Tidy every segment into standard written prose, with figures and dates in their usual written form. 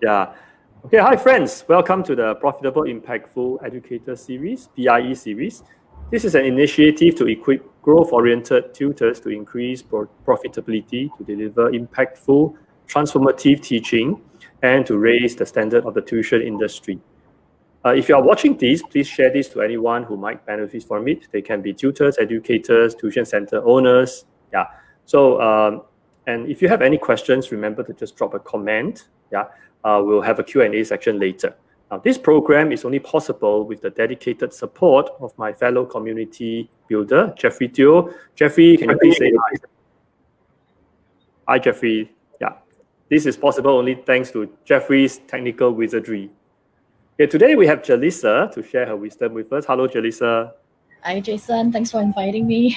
Yeah. Okay, hi friends. Welcome to the Profitable Impactful Educator Series, PIE series. This is an initiative to equip growth-oriented tutors to increase profitability, to deliver impactful, transformative teaching, and to raise the standard of the tuition industry. If you are watching this, please share this to anyone who might benefit from it. They can be tutors, educators, tuition center owners. Yeah. So, and if you have any questions, remember to just drop a comment. Yeah. We'll have a Q&A section later. Now, this program is only possible with the dedicated support of my fellow community builder, Jeffrey Teo. Jeffrey, can you please say hi? Hi, Jeffrey. Yeah. This is possible only thanks to Jeffrey's technical wizardry. Okay, today we have Jelissa to share her wisdom with us. Hello, Jelissa. Hi, Jason. Thanks for inviting me.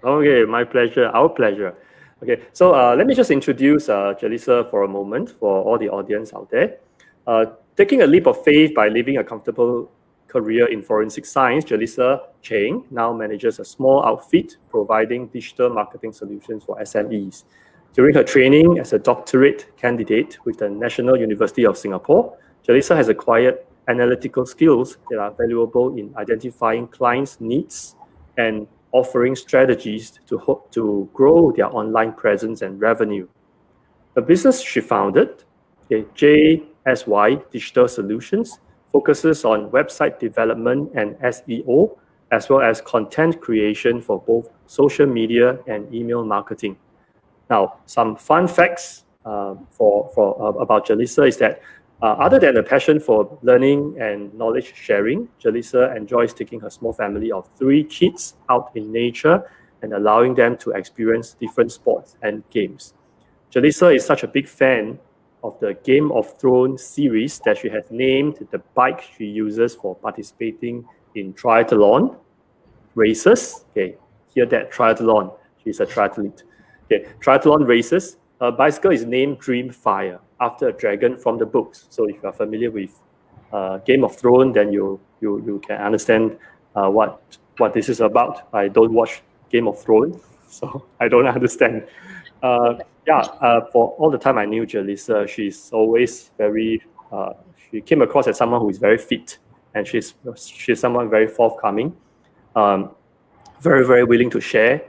Okay, my pleasure. Our pleasure. Okay, so let me just introduce Jelissa for a moment for all the audience out there. Taking a leap of faith by living a comfortable career in forensic science, Jelissa Cheng now manages a small outfit providing digital marketing solutions for SMEs. During her training as a doctorate candidate with the National University of Singapore, Jelissa has acquired analytical skills that are valuable in identifying clients' needs and offering strategies to grow their online presence and revenue. The business she founded, JSY Digital Solutions, focuses on website development and SEO, as well as content creation for both social media and email marketing. Now, some fun facts about Jelissa is that other than a passion for learning and knowledge sharing, Jelissa enjoys taking her small family of 3 kids out in nature and allowing them to experience different sports and games. Jelissa is such a big fan of the Game of Thrones series that she has named the bike she uses for participating in triathlon races. Okay, hear that, triathlon. She's a triathlete. Okay, triathlon races. Her bicycle is named Dreamfyre, after a dragon from the books. So if you are familiar with Game of Thrones, then you can understand what this is about. I don't watch Game of Thrones, so I don't understand. For all the time I knew Jelissa, she's always very. She came across as someone who is very fit, and she's someone very forthcoming. Very, very willing to share.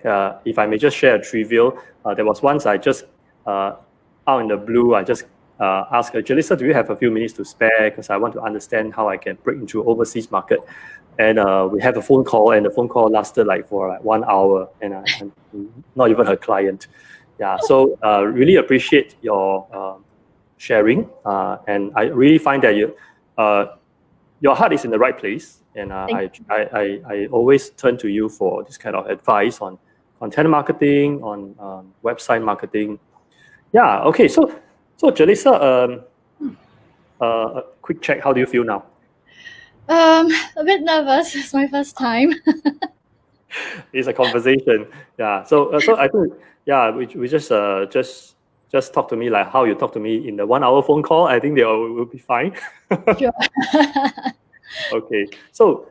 If I may just share a trivial, there was once I just out in the blue, I just asked her, Jelissa, do you have a few minutes to spare? Because I want to understand how I can break into overseas market. And we had a phone call, and the phone call lasted for 1 hour, and I'm not even her client. Yeah, so really appreciate your sharing, and I really find that your heart is in the right place, and I always turn to you for this kind of advice on content marketing, on website marketing. Yeah, okay, so Jelissa, a quick check. How do you feel now? A bit nervous. It's my first time. It's a conversation. Yeah. So I think we just talk to me like how you talk to me in the 1 hour phone call. I think they will be fine. Sure. Okay. So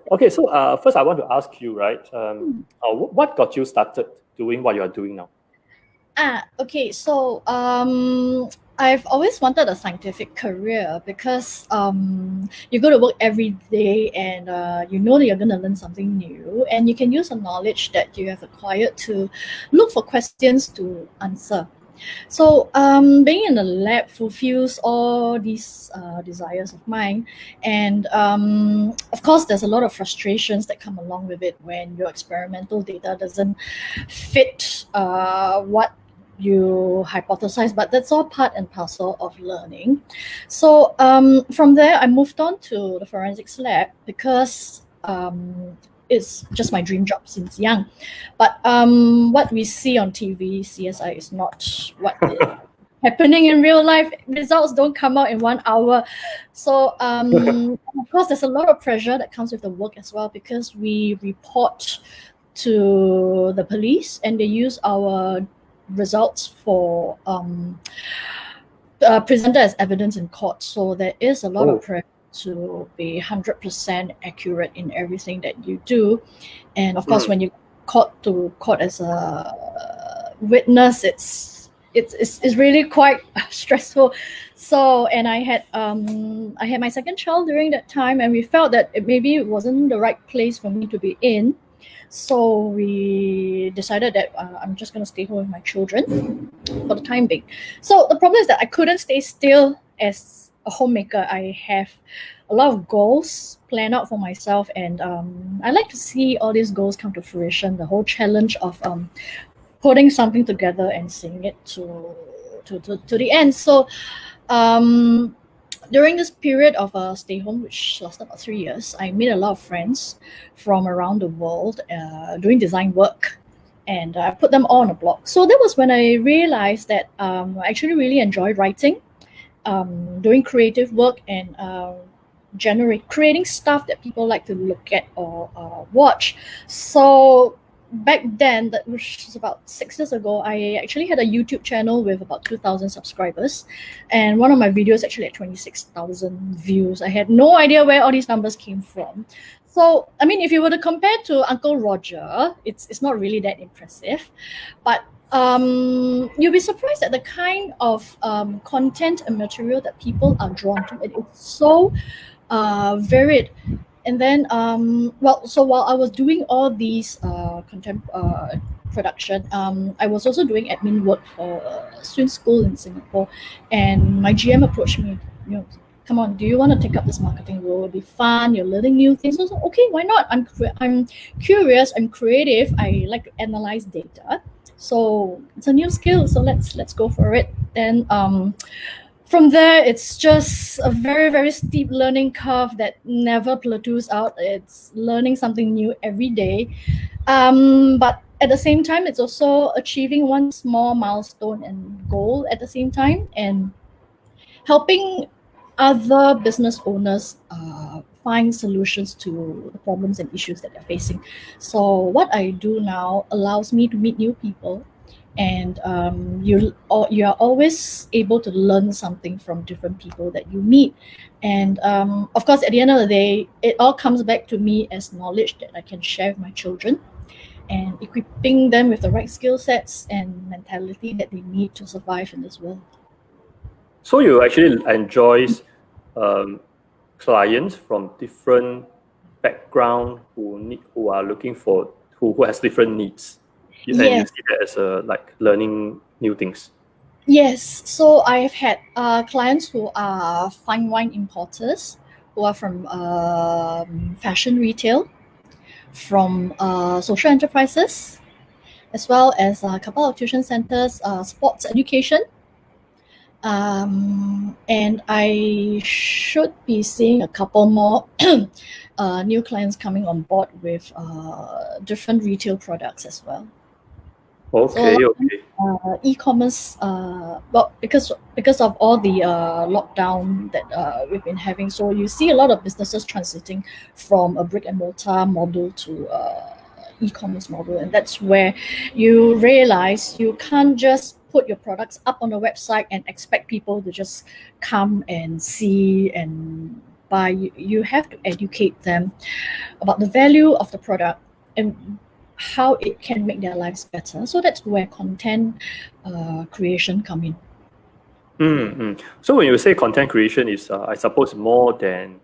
first I want to ask you, right? What got you started doing what you are doing now? Okay. So I've always wanted a scientific career because you go to work every day and you know that you're going to learn something new, and you can use the knowledge that you have acquired to look for questions to answer. So being in the lab fulfills all these desires of mine, and of course there's a lot of frustrations that come along with it when your experimental data doesn't fit what you hypothesize, but that's all part and parcel of learning. So from there I moved on to the forensics lab because it's just my dream job since young. But what we see on TV, CSI, is not what is happening in real life. Results don't come out in 1 hour. So of course there's a lot of pressure that comes with the work as well, because we report to the police and they use our results for presented as evidence in court. So there is a lot of pressure to be 100% accurate in everything that you do. And of course, when you caught to court as a witness, it's it's really quite stressful. So, and I had my second child during that time, and we felt that maybe it wasn't the right place for me to be in. So we decided that I'm just going to stay home with my children for the time being. So the problem is that I couldn't stay still as a homemaker. I have a lot of goals planned out for myself, and I like to see all these goals come to fruition. The whole challenge of putting something together and seeing it to the end. So during this period of stay home, which lasted about 3 years, I made a lot of friends from around the world doing design work, and I put them all on a blog. So that was when I realized that I actually really enjoyed writing, doing creative work, and creating stuff that people like to look at or watch. So back then, that was about 6 years ago, I actually had a YouTube channel with about 2,000 subscribers, and one of my videos actually had 26,000 views. I had no idea where all these numbers came from. So, I mean, if you were to compare to Uncle Roger, it's not really that impressive, but you'll be surprised at the kind of content and material that people are drawn to. It's so varied. And then, so while I was doing all these content production, I was also doing admin work for a swim school in Singapore. And my GM approached me, come on, do you want to take up this marketing role? It'll be fun. You're learning new things. I was like, okay, why not? I'm curious. I'm creative. I like to analyze data. So it's a new skill. So let's go for it. Then from there, it's just a very, very steep learning curve that never plateaus out. It's learning something new every day. But at the same time, it's also achieving one small milestone and goal at the same time, and helping other business owners find solutions to the problems and issues that they're facing. So what I do now allows me to meet new people, and you are always able to learn something from different people that you meet. And of course, at the end of the day, it all comes back to me as knowledge that I can share with my children, and equipping them with the right skill sets and mentality that they need to survive in this world. So you actually enjoy clients from different background who are looking for who has different needs. And Yes. you see that as like learning new things. Yes, so I've had clients who are fine wine importers, who are from fashion retail, from social enterprises, as well as a couple of tuition centers, sports education. And I should be seeing a couple more new clients coming on board with different retail products as well. Okay, So, okay. E-commerce, well, because of all the lockdown that we've been having, so you see a lot of businesses transiting from a brick and mortar model to e-commerce model, and that's where you realize you can't just put your products up on the website and expect people to just come and see and buy. You have to educate them about the value of the product and how it can make their lives better. So that's where content creation come in. Mm-hmm. So when you say content creation is, I suppose, more than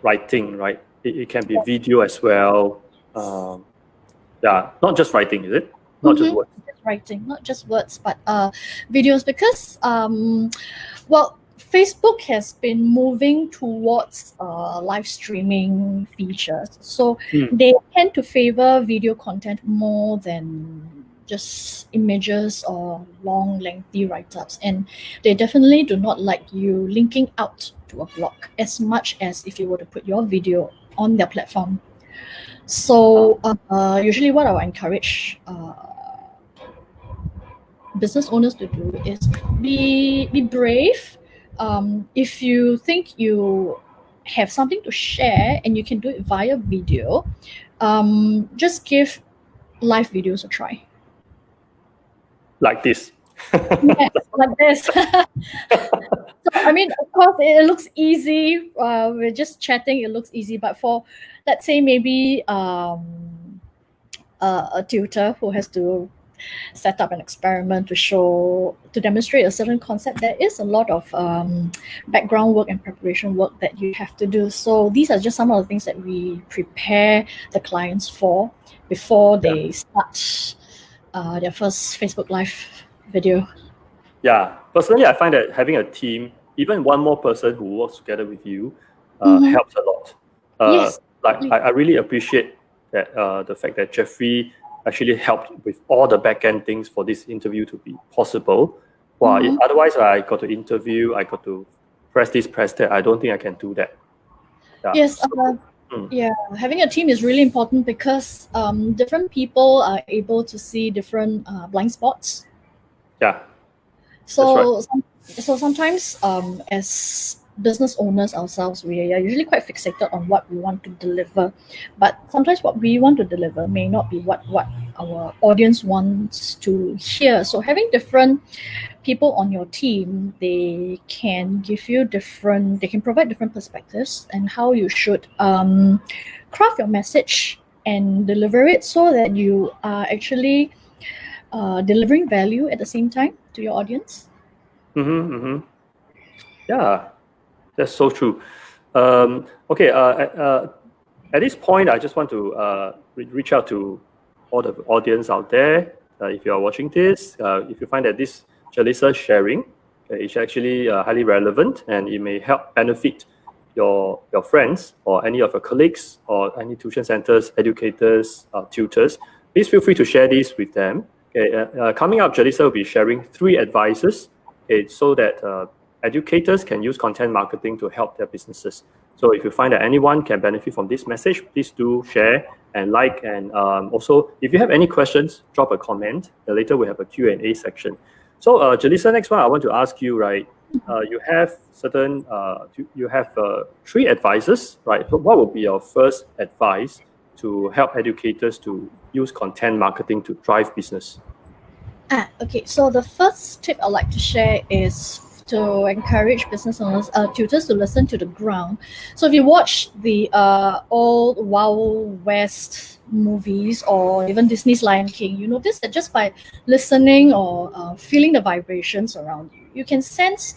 writing, right? It can be video as well. Yeah, not just writing, is it? Not just words. Writing, not just words, but videos, because well, Facebook has been moving towards live streaming features, so they tend to favor video content more than just images or long lengthy write-ups, and they definitely do not like you linking out to a blog as much as if you were to put your video on their platform. So usually what I will encourage business owners to do is be brave. If you think you have something to share and you can do it via video, just give live videos a try. Like this. Yes, like this. So, I mean, of course, it looks easy. We're just chatting. It looks easy, but for, let's say, maybe a tutor who has to set up an experiment to demonstrate a certain concept, there is a lot of background work and preparation work that you have to do. So these are just some of the things that we prepare the clients for before they start their first Facebook Live video. Yeah, personally, I find that having a team, even one more person who works together with you, helps a lot. Yes. I really appreciate that the fact that Jeffrey actually helped with all the back end things for this interview to be possible. Wow, otherwise I got to interview, I got to press this, press that. I don't think I can do that. Yeah. Yes. Yeah, having a team is really important because different people are able to see different blind spots. Yeah. So, so sometimes as business owners ourselves, we are usually quite fixated on what we want to deliver, but sometimes what we want to deliver may not be what our audience wants to hear. So having different people on your team, they can provide different perspectives and how you should craft your message and deliver it so that you are actually delivering value at the same time to your audience. Yeah, that's so true. Okay, at this point, I just want to reach out to all the audience out there. If you are watching this, if you find that this Jelissa sharing is actually highly relevant and it may help benefit your friends or any of your colleagues or any tuition centers, educators, tutors, please feel free to share this with them. Okay, coming up, Jelissa will be sharing 3 advices, so that educators can use content marketing to help their businesses. So if you find that anyone can benefit from this message, please do share and like. And also, if you have any questions, drop a comment. Later we have a Q&A section. So Jelissa, next one I want to ask you, right? You have 3 advices, right? So what would be your first advice to help educators to use content marketing to drive business? Okay, so the first tip I'd like to share is to encourage business owners, tutors to listen to the ground. So if you watch the old Wild West movies or even Disney's Lion King, you notice that just by listening or feeling the vibrations around you, you can sense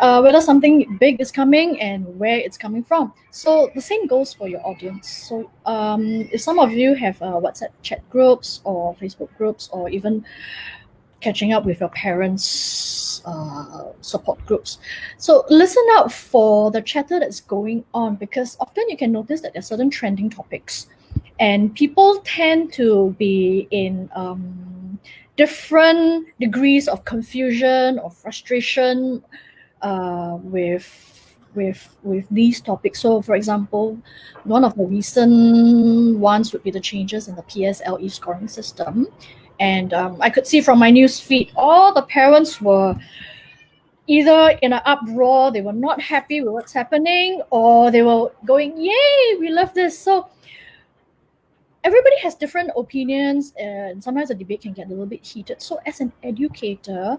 whether something big is coming and where it's coming from. So the same goes for your audience. So if some of you have WhatsApp chat groups or Facebook groups or even catching up with your parents' support groups. So listen out for the chatter that's going on, because often you can notice that there are certain trending topics and people tend to be in different degrees of confusion or frustration with these topics. So for example, one of the recent ones would be the changes in the PSLE scoring system. And I could see from my news feed, all the parents were either in an uproar, they were not happy with what's happening, or they were going, yay, we love this. So everybody has different opinions, and sometimes the debate can get a little bit heated. So as an educator,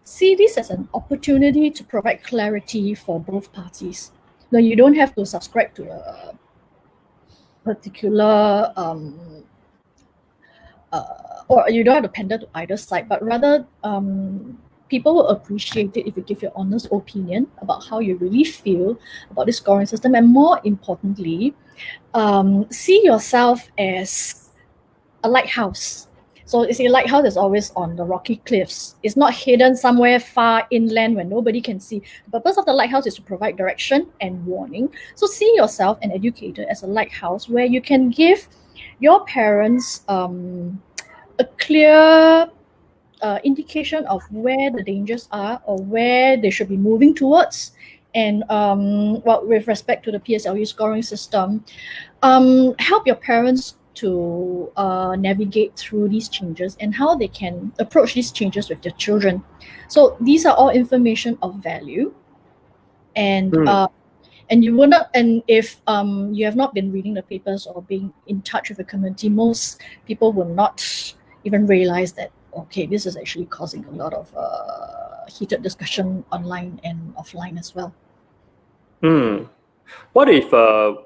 see this as an opportunity to provide clarity for both parties. Now, you don't have to subscribe to a particular or you don't have to pander to either side, but rather people will appreciate it if you give your honest opinion about how you really feel about this scoring system. And more importantly, see yourself as a lighthouse. So you see, a lighthouse is always on the rocky cliffs. It's not hidden somewhere far inland where nobody can see. The purpose of the lighthouse is to provide direction and warning. So see yourself, an educator, as a lighthouse where you can give your parents a clear indication of where the dangers are or where they should be moving towards. And with respect to the PSLE scoring system, help your parents to navigate through these changes and how they can approach these changes with their children. So these are all information of value. And and you will not, and if you have not been reading the papers or being in touch with the community, most people will not even realize that, okay, this is actually causing a lot of heated discussion online and offline as well. What if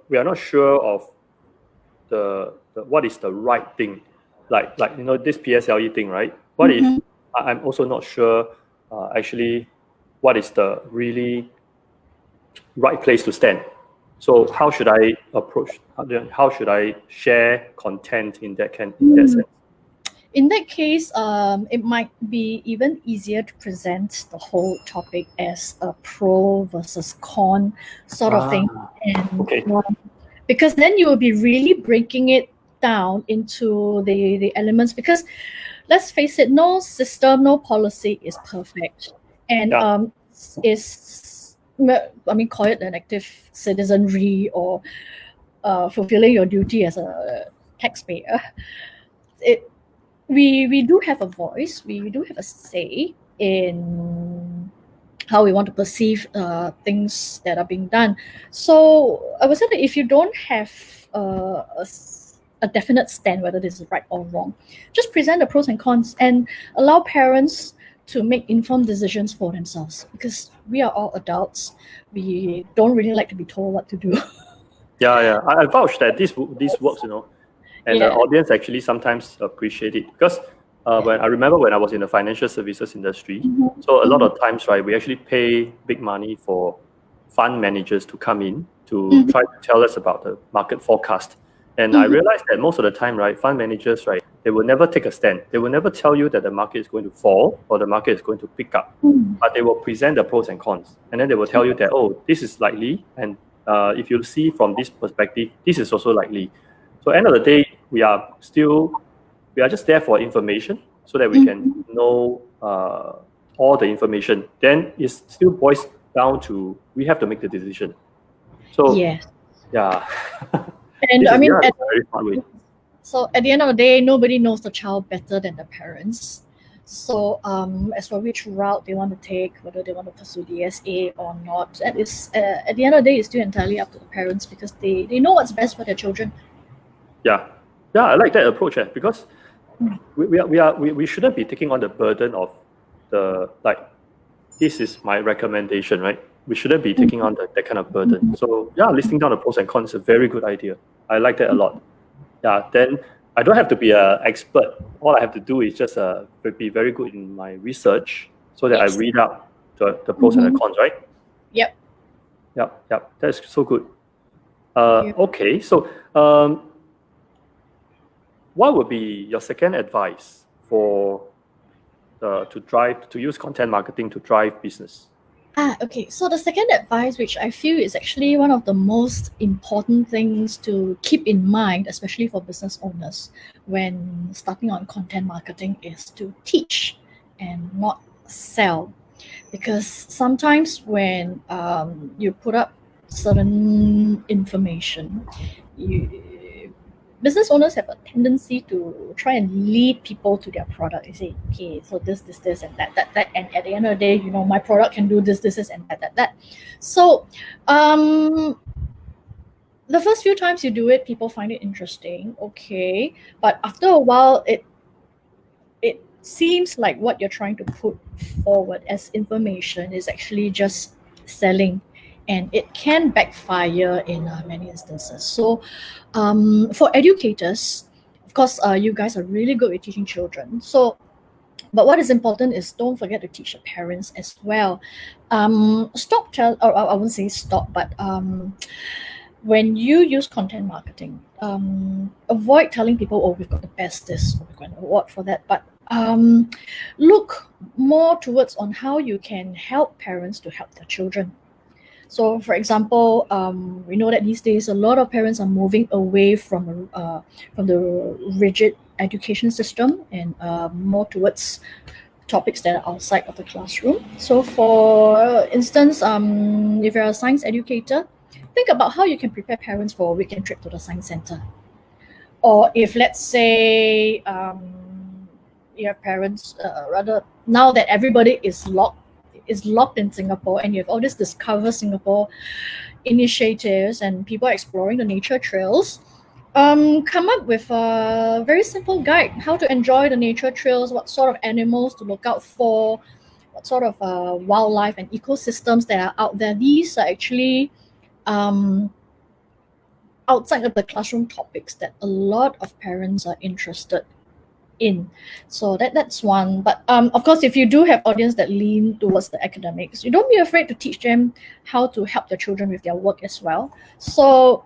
we are not sure of what is the right thing like this PSLE thing, right? What if Mhm. I'm also not sure actually what is the really right place to stand? So how should I approach? How should I share content in that sense? In that case, it might be even easier to present the whole topic as a pro versus con sort of thing, Ah, and okay. because then you will be really breaking it down into the elements. Because let's face it, no system, no policy is perfect, and Yeah. is I mean, call it an active citizenry or fulfilling your duty as a taxpayer. It we do have a voice, we do have a say in how we want to perceive things that are being done. So I would say that if you don't have a definite stand whether this is right or wrong, just present the pros and cons and allow parents to make informed decisions for themselves, because we are all adults. We don't really like to be told what to do. Yeah. I vouch that this works, and the Yeah. audience actually sometimes appreciate it because when I remember when I was in the financial services industry, Mhm. so a lot of times, right, we actually pay big money for fund managers to come in to Mhm. try to tell us about the market forecast. And I Mhm. realized that most of the time, right, fund managers, right, they will never take a stand. They will never tell you that the market is going to fall or the market is going to pick up, Mhm. but they will present the pros and cons. And then they will tell you that, oh, this is likely. And if you see from this perspective, this is also likely. So end of the day, we are just there for information so that we can Mhm. know all the information. Then it still boils down to we have to make the decision. So Yes. yeah, And this I is mean, this is a very smart way. so at the end of the day, nobody knows the child better than the parents. So as for which route they want to take, whether they want to pursue the SA or not, that is at the end of the day, it's still entirely up to the parents, because they know what's best for their children. Yeah, I like that approach because we shouldn't be taking on the burden of the like this is my recommendation, right? We shouldn't be taking on that kind of burden. So yeah, listing down the pros and cons is a very good idea. I like that a lot. Yeah, then I don't have to be an expert. All I have to do is just be very good in my research so that I Yes. read out the pros and the Mhm. cons, right? Yep. Yep. That's so good. Yep. Okay, so what would be your second advice for to use content marketing to drive business? Okay. So the second advice, which I feel is actually one of the most important things to keep in mind, especially for business owners when starting on content marketing, is to teach and not sell. Because sometimes when you put up certain information, you business owners have a tendency to try and lead people to their product. They say, okay, so this, and that, and at the end of the day, my product can do this, and that. So, the first few times you do it, people find it interesting, okay, but after a while, it seems like what you're trying to put forward as information is actually just selling, and it can backfire in many instances. So for educators, of course, you guys are really good with teaching children, so but what is important is don't forget to teach the parents as well. Stop tell or I won't say stop, but when you use content marketing, avoid telling people, oh, we've got the best this, or we've got an award for that, but look more towards on how you can help parents to help their children. So, for example, we know that these days a lot of parents are moving away from the rigid education system and more towards topics that are outside of the classroom. So, for instance, if you're a science educator, think about how you can prepare parents for a weekend trip to the science center. Or if, let's say, you have parents, rather now that everybody is locked in Singapore, and you have all these Discover Singapore initiatives and people are exploring the nature trails, come up with a very simple guide how to enjoy the nature trails, what sort of animals to look out for, what sort of wildlife and ecosystems that are out there. These are actually um, outside of the classroom topics that a lot of parents are interested in. So that's one. But of course, if you do have audience that lean towards the academics, you don't be afraid to teach them how to help their children with their work as well. So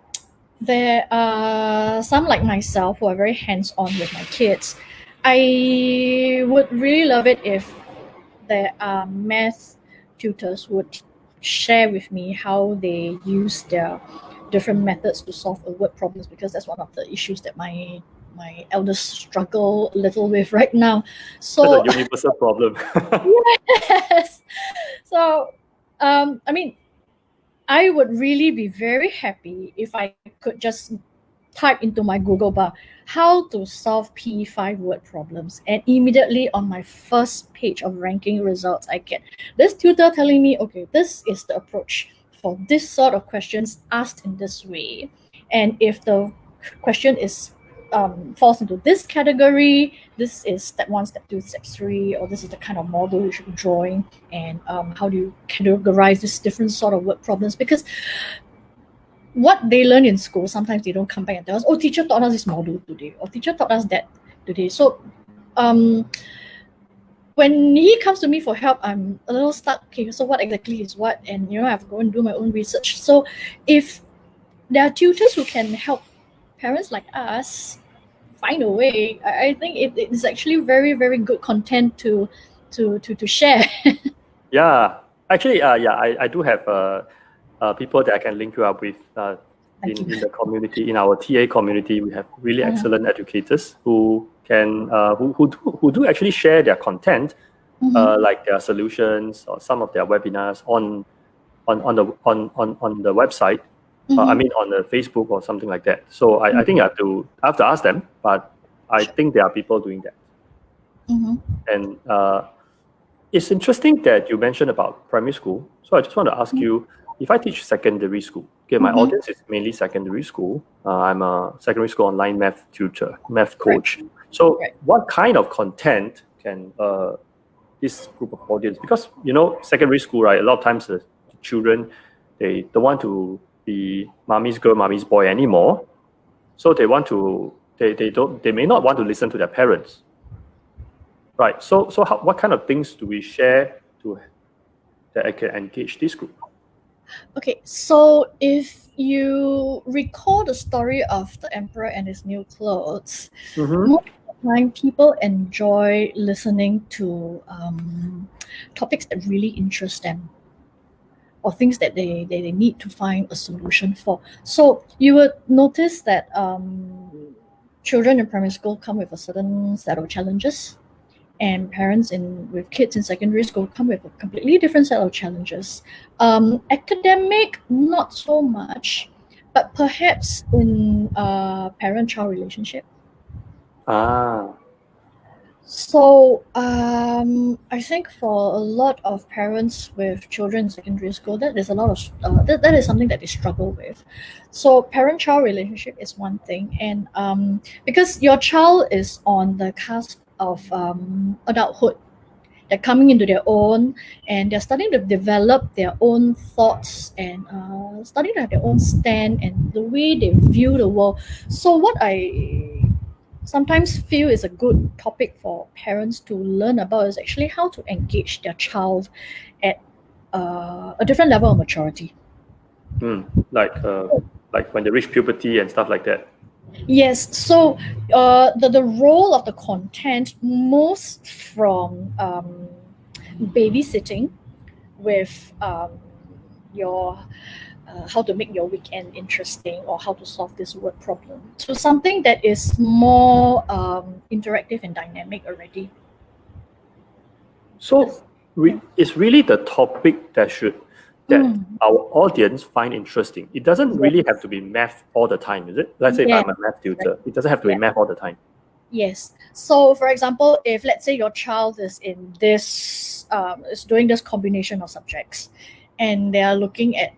there are some like myself who are very hands-on with my kids. I would really love it if there are math tutors who would share with me how they use their different methods to solve a word problems, because that's one of the issues that my eldest struggle a little with right now. So That's a universal problem. yes. So I mean, I would really be very happy if I could just type into my Google bar how to solve P5 word problems, and immediately on my first page of ranking results, I get this tutor telling me, okay, this is the approach for this sort of questions asked in this way, and if the question is falls into this category, this is step 1, step 2, step 3, or this is the kind of model you should be drawing, and how do you categorize this different sort of word problems. Because what they learn in school, sometimes they don't come back and tell us, oh, teacher taught us this module today, or teacher taught us that today. So when he comes to me for help, I'm a little stuck. Okay, so what exactly is what? And I have to go and do my own research. So if there are tutors who can help parents like us find a way, I think it is actually very, very good content to share. Yeah, actually, I do have people that I can link you up with in the community. In our TA community, we have really excellent educators who can who do actually share their content, like their solutions or some of their webinars on the website. I mean, on the Facebook or something like that. So I think I have to ask them, but I think there are people doing that. And it's interesting that you mentioned about primary school. So I just want to ask you, if I teach secondary school, okay, my audience is mainly secondary school. I'm a secondary school online math tutor, math coach. So what kind of content can this group of audience, because secondary school, right, a lot of times the children, they don't want to be mommy's girl, mommy's boy anymore. So they may not want to listen to their parents. Right. So what kind of things do we share that I can engage this group? Okay, so if you recall the story of the emperor and his new clothes, most of the time people enjoy listening to topics that really interest them, or things that they need to find a solution for. So you would notice that children in primary school come with a certain set of challenges, and parents with kids in secondary school come with a completely different set of challenges. Academic, not so much, but perhaps in parent-child relationship. So I think for a lot of parents with children in secondary school, that is a lot of that is something that they struggle with. So parent-child relationship is one thing, and because your child is on the cusp of adulthood, they're coming into their own, and they're starting to develop their own thoughts, and starting to have their own stand and the way they view the world. So what I sometimes feel is a good topic for parents to learn about is actually how to engage their child at a different level of maturity. Like when they reach puberty and stuff like that. Yes, so the role of the content moves from babysitting with your how to make your weekend interesting, or how to solve this word problem, to something that is more interactive and dynamic already. So it's really the topic that our audience find interesting. It doesn't really have to be math all the time, is it? Let's say if I'm a math tutor, it doesn't have to be math all the time. Yes. So, for example, if let's say your child is in this, is doing this combination of subjects, and they are looking at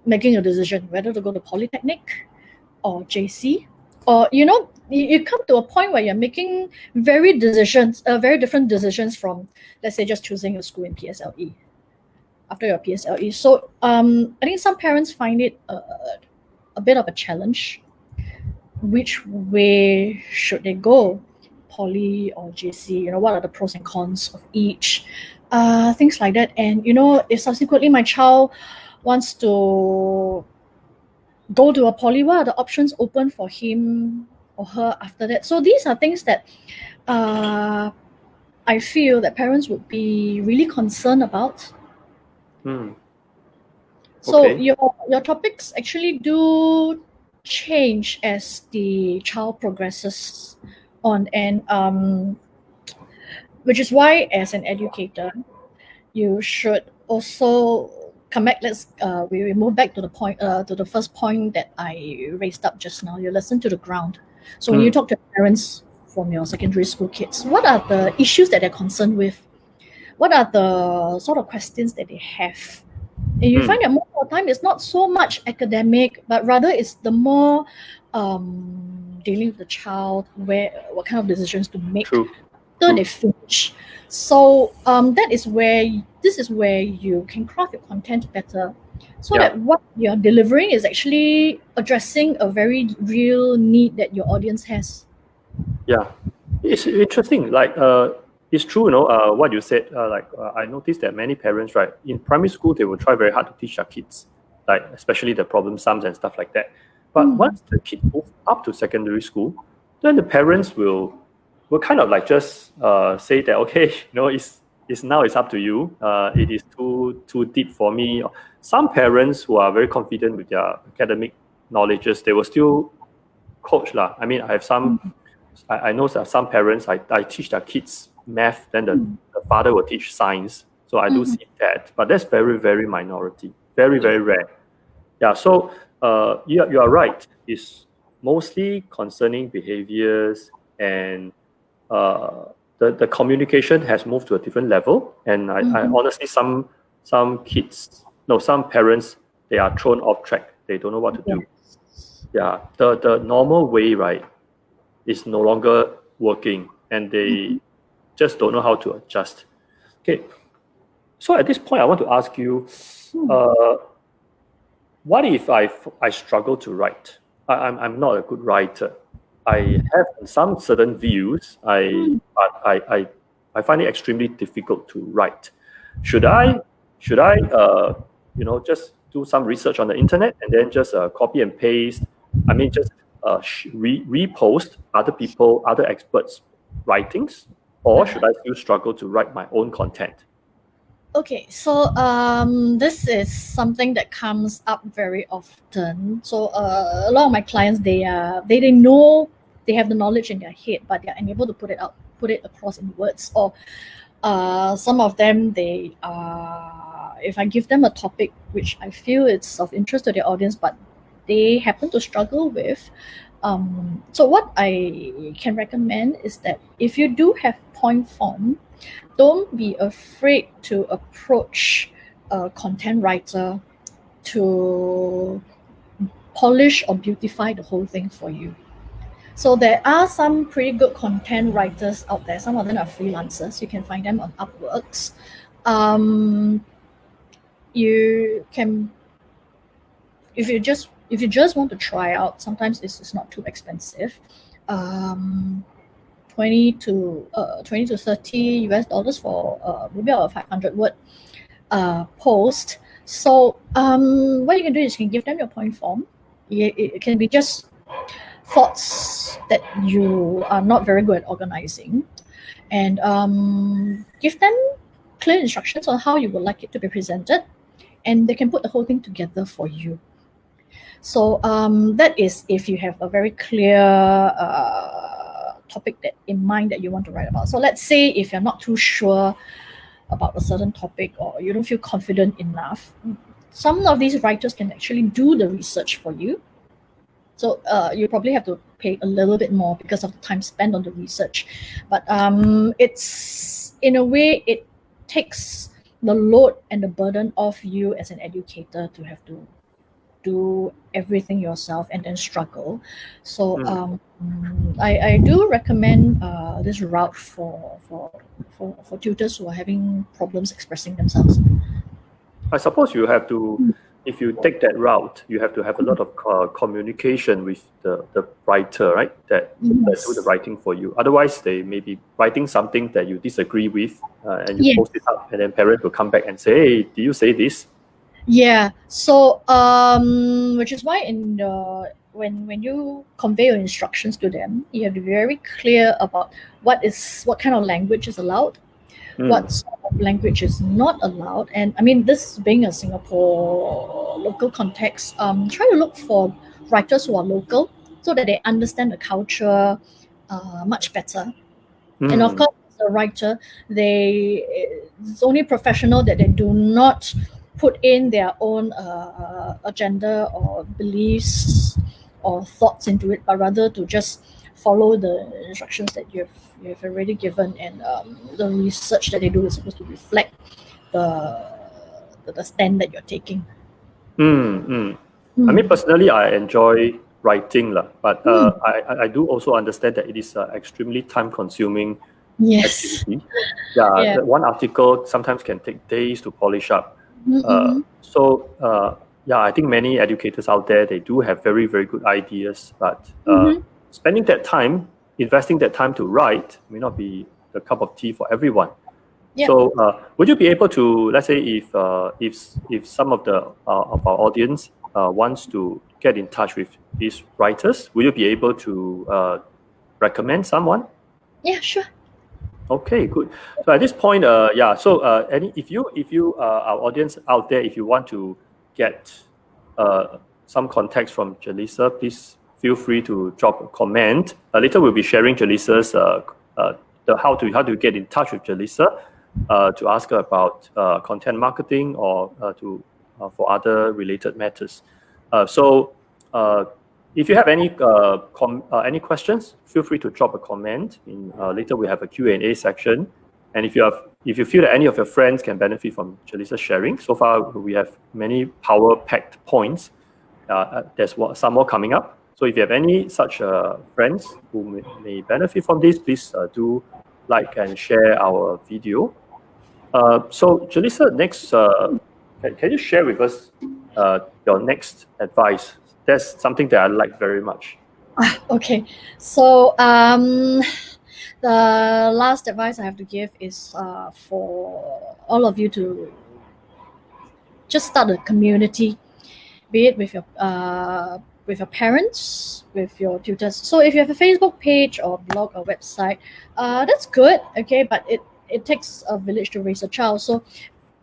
making a decision whether to go to Polytechnic or JC, or you come to a point where you're making very different decisions from, let's say, just choosing a school in PSLE after your PSLE. So I think some parents find it a bit of a challenge which way should they go, poly or JC, what are the pros and cons of each, things like that. And if subsequently my child wants to go to a poly, what are the options open for him or her after that? So these are things that I feel that parents would be really concerned about. So Okay. your topics actually do change as the child progresses on, and which is why as an educator you should also come back. We move back to the point, to the first point that I raised up just now. You listen to the ground. So when you talk to parents from your secondary school kids, what are the issues that they're concerned with? What are the sort of questions that they have? And you find that most of the time it's not so much academic, but rather it's the more dealing with the child, what kind of decisions to make after they finish. So this is where you can craft your content better, so that what you're delivering is actually addressing a very real need that your audience has. Yeah, it's interesting. It's true, what you said. I noticed that many parents, right, in primary school, they will try very hard to teach their kids, like especially the problem sums and stuff like that. But once the kid moves up to secondary school, then the parents will kind of like just say that, okay, it's up to you. It is too deep for me. Some parents who are very confident with their academic knowledges, they will still coach lah. I mean, I have some. I know that some parents, I teach their kids math, then the father will teach science. So I do see that, but that's very, very minority, very, very rare. Yeah, so you are right. It's mostly concerning behaviors, and the communication has moved to a different level. And I honestly, some parents, they are thrown off track. They don't know what to do. Yeah, the normal way, right, is no longer working, and they just don't know how to adjust. Okay, so at this point, I want to ask you, what if I struggle to write? I'm not a good writer. I have some certain views, but I find it extremely difficult to write. Should I just do some research on the internet and then just copy and paste? I mean, just repost other experts' writings, or should I still struggle to write my own content? Okay, so this is something that comes up very often. So a lot of my clients, they know, they have the knowledge in their head, but they are unable to put it across in words. Or some of them, if I give them a topic which I feel it's of interest to their audience, but they happen to struggle with. So what I can recommend is that if you do have point form, don't be afraid to approach a content writer to polish or beautify the whole thing for you. So there are some pretty good content writers out there. Some of them are freelancers. You can find them on Upworks. You can, if you just want to try out, sometimes it's not too expensive. 20 to 30 US dollars for maybe a 500 word post. So what you can do is you can give them your point form. It can be just thoughts that you are not very good at organizing, and give them clear instructions on how you would like it to be presented, and they can put the whole thing together for you. So that is if you have a very clear topic that in mind that you want to write about. So let's say if you're not too sure about a certain topic, or you don't feel confident enough, some of these writers can actually do the research for you. So you probably have to pay a little bit more because of the time spent on the research. But it's, in a way, it takes the load and the burden off you as an educator to have to do everything yourself and then struggle. So I do recommend this route for tutors who are having problems expressing themselves. I suppose you have to if you take that route, you have to have a lot of communication with the writer, right? That do the writing for you. Otherwise, they may be writing something that you disagree with, and you post it up, and then parents will come back and say, "Hey, did you say this?" Yeah. So, which is why when you convey your instructions to them, you have to be very clear about what kind of language is allowed, what sort of language is not allowed. And I mean, this being a Singapore local context, try to look for writers who are local so that they understand the culture much better. And of course, as a writer, it's only professional that they do not put in their own agenda or beliefs or thoughts into it, but rather to just follow the instructions that you've already given, and the research that they do is supposed to reflect the stand that you're taking. I mean, personally, I enjoy writing, but I do also understand that it is extremely time-consuming activity. Yeah, one article sometimes can take days to polish up. So I think many educators out there, they do have very, very good ideas, but spending that time, investing that time to write may not be the cup of tea for everyone. Yeah. So would you be able to, let's say, if some of our audience wants to get in touch with these writers, will you be able to recommend someone? Yeah, sure. Okay, good. So at this point, if you our audience out there, if you want to get some context from Jelissa, please feel free to drop a comment. Later we'll be sharing Jelissa's how to get in touch with Jelissa to ask her about content marketing or for other related matters. If you have any questions, feel free to drop a comment. Later we have a Q&A section, and if you feel that any of your friends can benefit from Jelissa's sharing, so far we have many power-packed points. There's some more coming up. So if you have any such friends who may benefit from this, please do like and share our video. So Jelissa, next, can you share with us your next advice? That's something that I like very much. Okay, so the last advice I have to give is for all of you to just start a community, be it with your parents, with your tutors. So if you have a Facebook page or blog or website, that's good, okay, but it takes a village to raise a child. So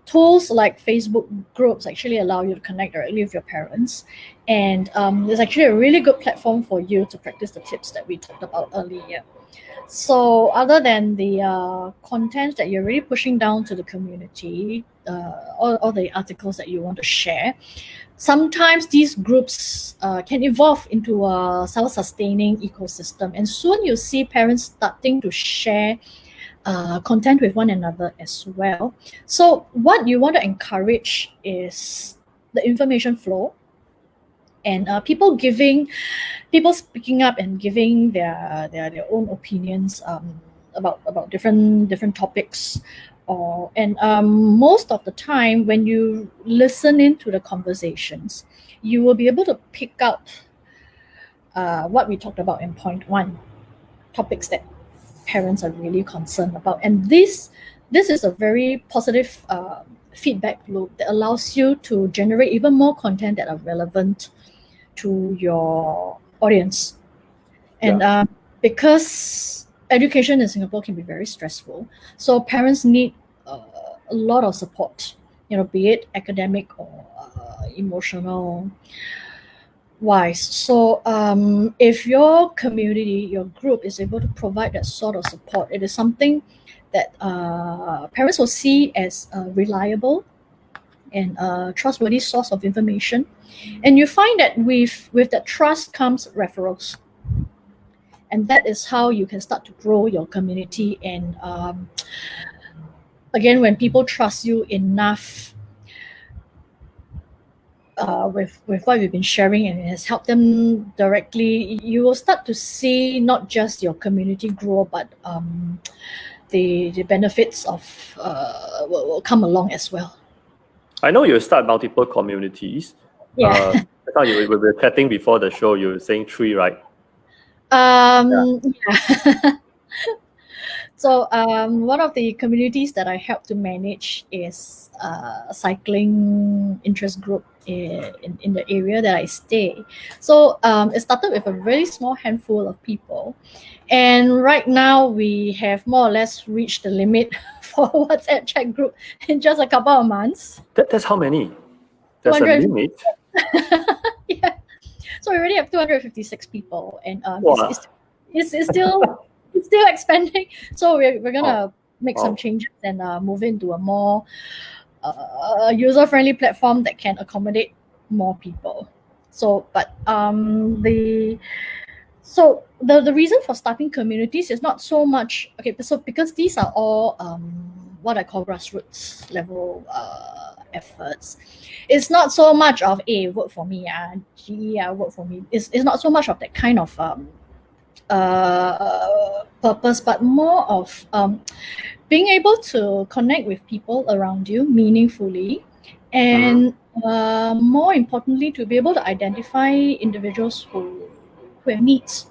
tools like Facebook groups actually allow you to connect directly with your parents, and it's actually a really good platform for you to practice the tips that we talked about earlier. So other than the content that you're really pushing down to the community, all the articles that you want to share, sometimes these groups can evolve into a self-sustaining ecosystem, and soon you'll see parents starting to share content with one another as well. So what you want to encourage is the information flow, and people speaking up and giving their own opinions about different topics. And most of the time, when you listen into the conversations, you will be able to pick out what we talked about in point 1, topics that parents are really concerned about. And this is a very positive feedback loop that allows you to generate even more content that are relevant to your audience. And because education in Singapore can be very stressful, so parents need a lot of support, be it academic or emotional wise. So if your community, your group is able to provide that sort of support, it is something that parents will see as reliable and a trustworthy source of information. And you find that with that trust comes referrals. And that is how you can start to grow your community. And again, when people trust you enough with what we've been sharing, and it has helped them directly, you will start to see not just your community grow, but the benefits of will come along as well. I know you start multiple communities. Yeah. I thought we were chatting before the show. You were saying 3, right? Yeah. So one of the communities that I help to manage is a cycling interest group in the area that I stay. So it started with a very small handful of people, and right now we have more or less reached the limit for WhatsApp chat group in just a couple of months. That's how many? There's a 200. limit. Yeah. So we already have 256 people, and Wow. it's still expanding. So we're gonna Wow. make Wow. some changes and move into a more user-friendly platform that can accommodate more people. So, but the reason for starting communities is not so much okay. So because these are all what I call grassroots level efforts, it's not so much of a vote for me, vote for me. It's not so much of that kind of purpose, but more of being able to connect with people around you meaningfully, and more importantly, to be able to identify individuals who have needs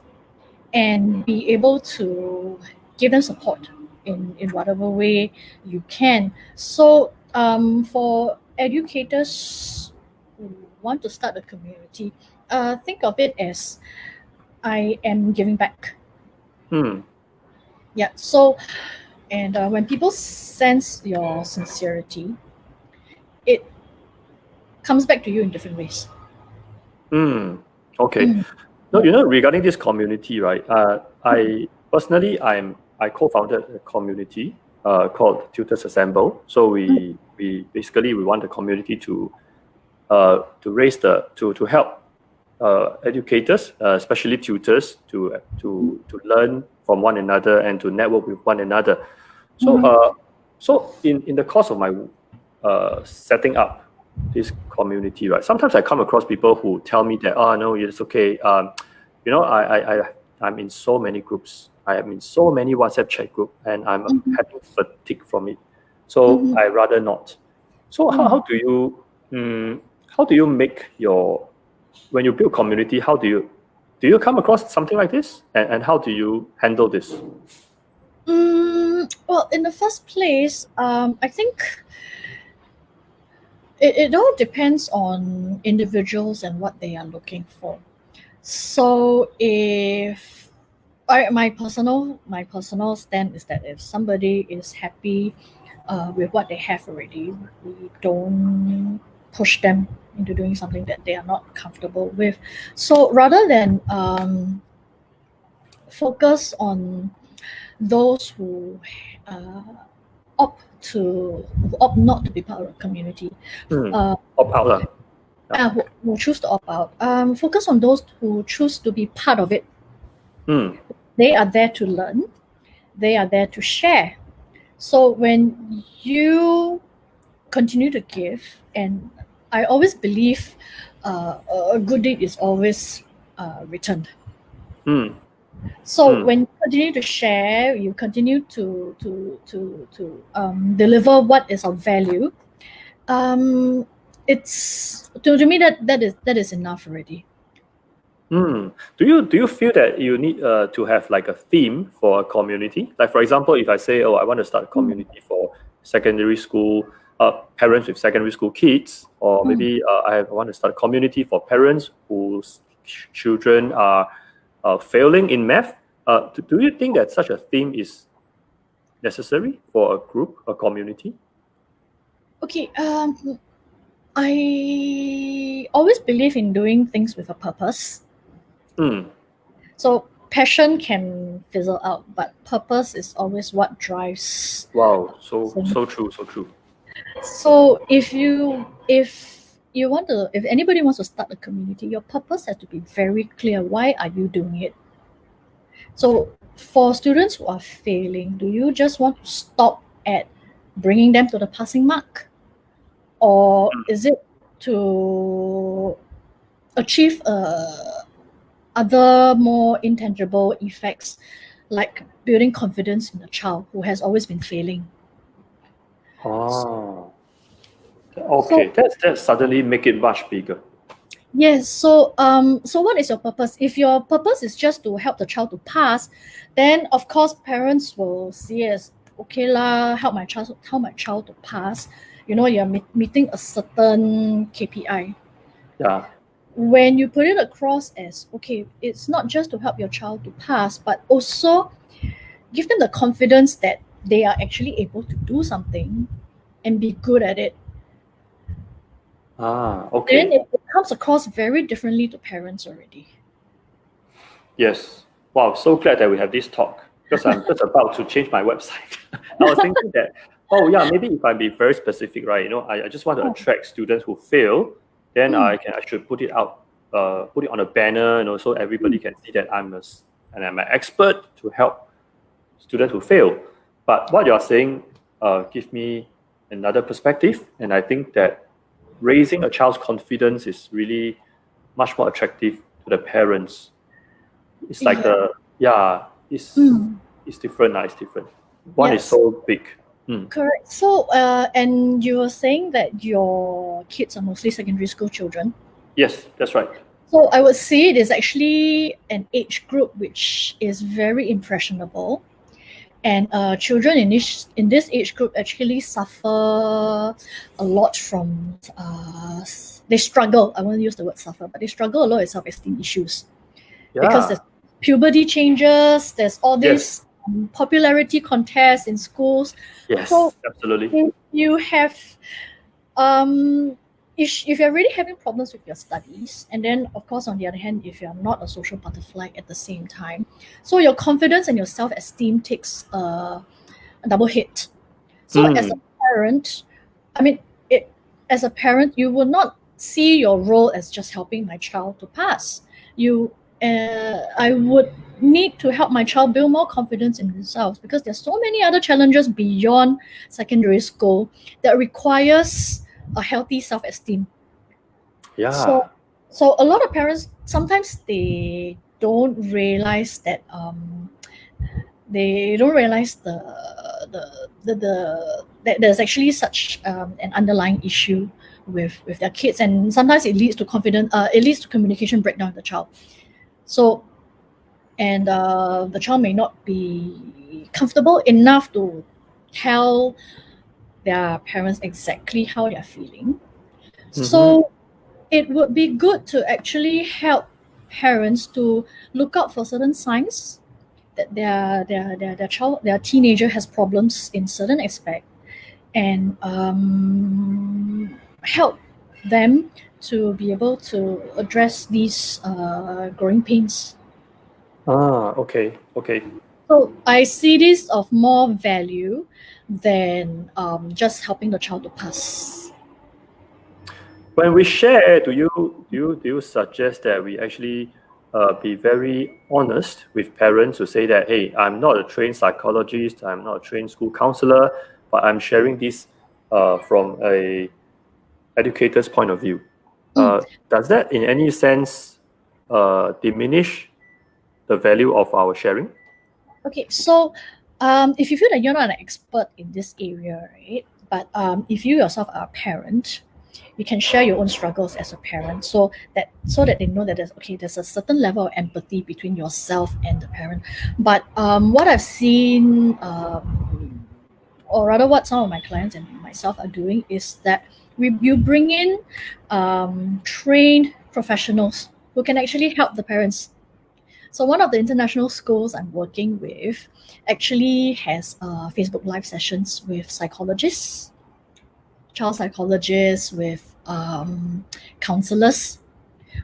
and be able to give them support in whatever way you can. So for educators who want to start a community, think of it as I am giving back. Yeah. So, and when people sense your sincerity, it comes back to you in different ways. Okay. No, regarding this community, right? I personally, I co-founded a community called Tutors Assemble. So we basically we want the community to raise to help educators, especially tutors, to learn from one another and to network with one another. So so in the course of my setting up this community, right? Sometimes I come across people who tell me that, oh no, it's okay. I'm in so many groups. I am in so many WhatsApp chat group, and I'm having fatigue from it. So I rather not. So how do you make your, when you build community? How do you come across something like this, and how do you handle this? Well, in the first place, I think it all depends on individuals and what they are looking for. So if my personal stand is that if somebody is happy with what they have already, we don't push them into doing something that they are not comfortable with. So rather than focus on those who opt not to be part of a community, Opt out lah. who choose to opt out, focus on those who choose to be part of it. They are there to learn. They are there to share. So when you continue to give, and I always believe a good deed is always returned. So when you continue to share, you continue to deliver what is of value. It's to me that is enough already. Do you feel that you need to have like a theme for a community? Like for example, if I say, oh, I want to start a community for secondary school parents with secondary school kids, or maybe I want to start a community for parents whose children are failing in math. Do you think that such a theme is necessary for a group, a community? Okay. I always believe in doing things with a purpose. So passion can fizzle out, but purpose is always what drives. Wow, so true, so true. So if anybody wants to start a community, your purpose has to be very clear. Why are you doing it? So for students who are failing, do you just want to stop at bringing them to the passing mark? Or is it to achieve other more intangible effects, like building confidence in a child who has always been failing? Okay, that suddenly make it much bigger. Yes. So what is your purpose? If your purpose is just to help the child to pass, then of course parents will see as okay lah, help my child to pass. You know, you're meeting a certain KPI. Yeah. When you put it across as okay, it's not just to help your child to pass, but also give them the confidence that they are actually able to do something and be good at it. Okay. Then it comes across very differently to parents already. Yes. Wow, so glad that we have this talk because I'm just about to change my website. I was thinking that, oh yeah, maybe if I be very specific, right? You know, I just want to attract students who fail, then I should put it out, put it on a banner, you know, so everybody can see that I'm an expert to help students who fail. But what you are saying give me another perspective, and I think that raising a child's confidence is really much more attractive to the parents. It's like it's different. It's different. One is so big. Correct. So, and you were saying that your kids are mostly secondary school children. Yes, that's right. So I would say it is actually an age group which is very impressionable, and children in this age group actually suffer a lot from. They struggle. I won't use the word suffer, but they struggle a lot with self-esteem issues because there's puberty changes. There's all these popularity contests in schools. Yes, so absolutely. If you have, if you're really having problems with your studies, and then of course on the other hand, if you're not a social butterfly at the same time, so your confidence and your self-esteem takes a double hit. So as a parent, as a parent, you will not see your role as just helping my child to pass. I would need to help my child build more confidence in themselves because there's so many other challenges beyond secondary school that requires a healthy self-esteem. Yeah. So a lot of parents sometimes they don't realize that that there's actually such an underlying issue with their kids, and sometimes it leads to communication breakdown of the child. So, and the child may not be comfortable enough to tell their parents exactly how they're feeling. So it would be good to actually help parents to look out for certain signs that their teenager has problems in certain aspect, and help them to be able to address these growing pains. Okay. So I see this of more value than just helping the child to pass. When we share, do you suggest that we actually be very honest with parents to say that, hey, I'm not a trained psychologist, I'm not a trained school counselor, but I'm sharing this from a educator's point of view. Does that in any sense diminish the value of our sharing? Okay, so if you feel that you're not an expert in this area, right? But if you yourself are a parent, you can share your own struggles as a parent, so that they know that there's a certain level of empathy between yourself and the parent. But what I've seen, or rather what some of my clients and myself are doing, is that you bring in trained professionals who can actually help the parents. So one of the international schools I'm working with actually has Facebook Live sessions with psychologists, child psychologists, with counselors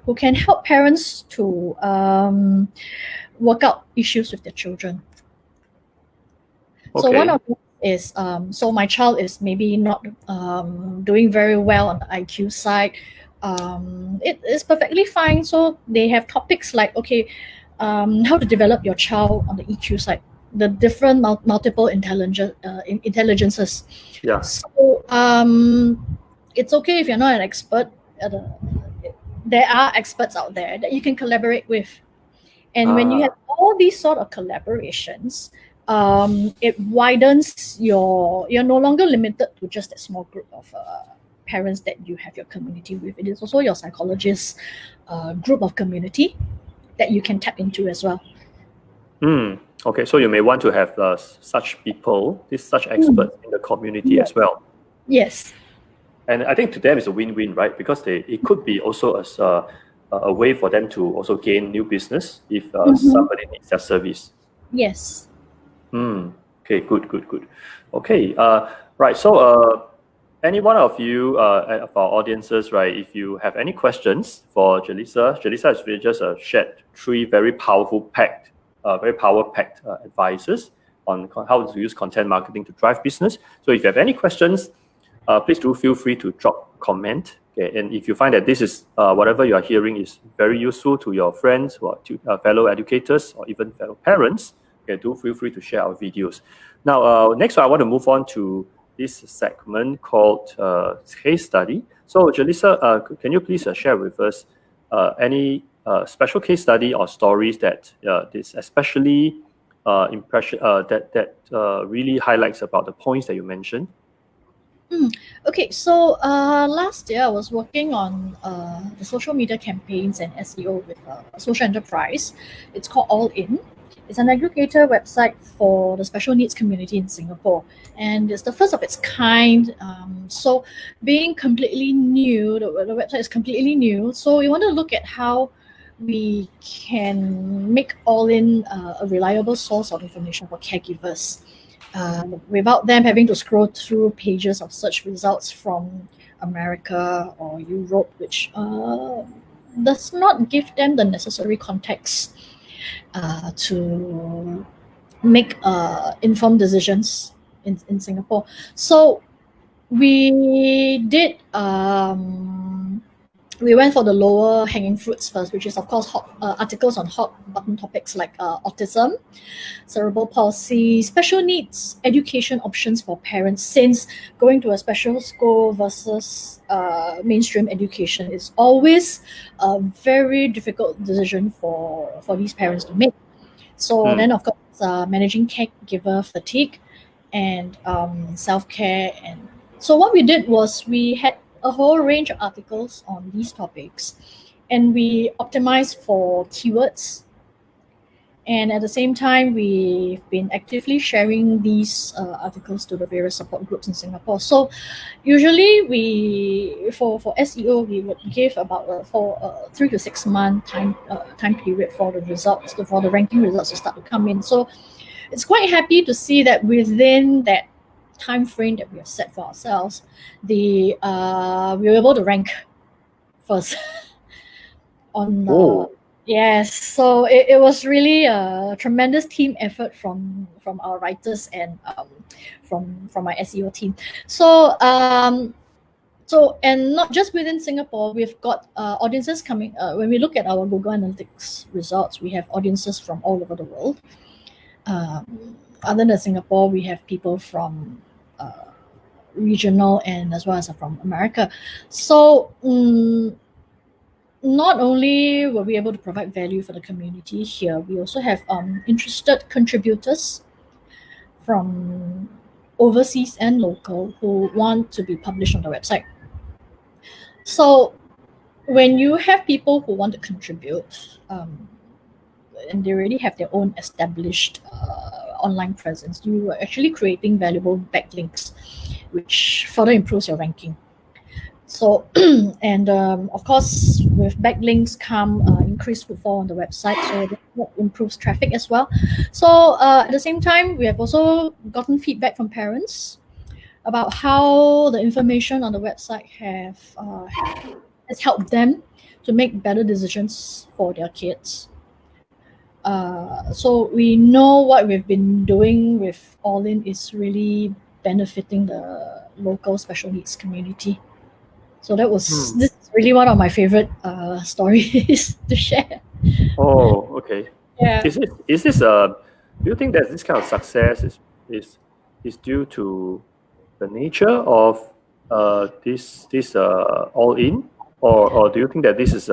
who can help parents to work out issues with their children. So one of them is, so my child is maybe not doing very well on the IQ side. It is perfectly fine. So they have topics like, okay, how to develop your child on the EQ side, the different multiple intelligences. Yeah. So it's okay if you're not an expert. There are experts out there that you can collaborate with, and when you have all these sort of collaborations, it widens you're no longer limited to just a small group of parents that you have your community with. It is also your psychologist group of community that you can tap into as well. Okay, so you may want to have such people, such experts in the community as well. Yes. And I think to them it's a win-win, right? Because it could be also as a way for them to also gain new business if somebody needs their service. Yes. Okay, good. Okay, right. So, any one of you of our audiences, right? If you have any questions for Jelissa has really just shared 3 very power-packed advices on how to use content marketing to drive business. So, if you have any questions, please do feel free to drop a comment. Okay? And if you find that this is whatever you are hearing is very useful to your friends or to fellow educators or even fellow parents, okay, do feel free to share our videos. Now, next I want to move on to this segment called case study. So, Jelissa, can you please share with us any special case study or stories that is especially that really highlights about the points that you mentioned? Okay, so last year I was working on the social media campaigns and SEO with a social enterprise. It's called All In. It's an aggregator website for the special needs community in Singapore, and it's the first of its kind. So being completely new, the website is completely new. So we want to look at how we can make All In a reliable source of information for caregivers. Without them having to scroll through pages of search results from America or Europe, which does not give them the necessary context to make informed decisions in Singapore. So we did we went for the lower hanging fruits first, which is of course articles on hot button topics like autism, cerebral palsy, special needs education options for parents, since going to a special school versus mainstream education is always a very difficult decision for these parents to make. So then of course managing caregiver fatigue and self-care. And so what we did was we had a whole range of articles on these topics, and we optimized for keywords. And at the same time, we've been actively sharing these articles to the various support groups in Singapore. So usually for SEO, we would give about 3 to 6 month time period for the results, for the ranking results to start to come in. So it's quite happy to see that within that time frame that we have set for ourselves, we were able to rank first on yes. So it was really a tremendous team effort from our writers and from my SEO team. So and not just within Singapore, we've got audiences coming. When we look at our Google Analytics results, we have audiences from all over the world. Other than Singapore, we have people from regional and as well as from America. So not only were we able to provide value for the community here, we also have interested contributors from overseas and local who want to be published on the website. So when you have people who want to contribute, and they already have their own established online presence, you are actually creating valuable backlinks, which further improves your ranking. So, and of course, with backlinks come increased footfall on the website, so that improves traffic as well. So at the same time, we have also gotten feedback from parents about how the information on the website has helped them to make better decisions for their kids. So we know what we've been doing with All In is really benefiting the local special needs community. So that was this is really one of my favorite stories to share. Oh, okay. Yeah. Is this do you think that this kind of success is due to the nature of this All In, or do you think that this is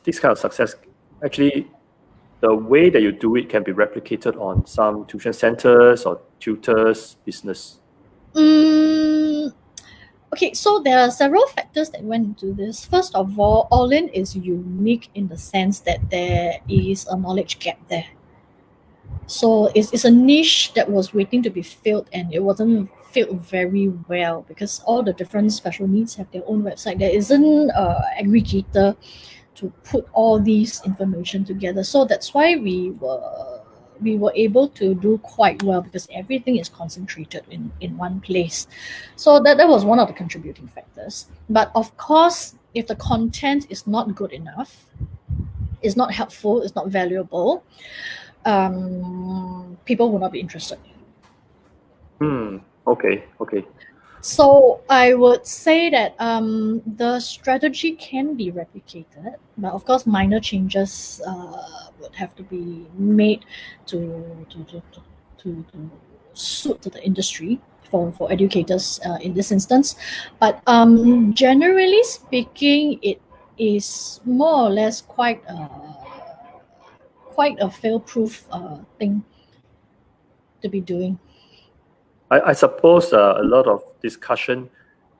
this kind of success actually the way that you do it can be replicated on some tuition centers or tutors business? Okay, so there are several factors that went into this. First of all in is unique in the sense that there is a knowledge gap there. So it's a niche that was waiting to be filled, and it wasn't filled very well because all the different special needs have their own website. There isn't an aggregator to put all these information together. So that's why we were able to do quite well because everything is concentrated in one place. So that was one of the contributing factors. But of course, if the content is not good enough, is not helpful, is not valuable, people will not be interested. Okay. So I would say that the strategy can be replicated, but of course minor changes would have to be made to suit to the industry for educators in this instance. But generally speaking, it is more or less quite a fail-proof thing to be doing. I suppose a lot of discussion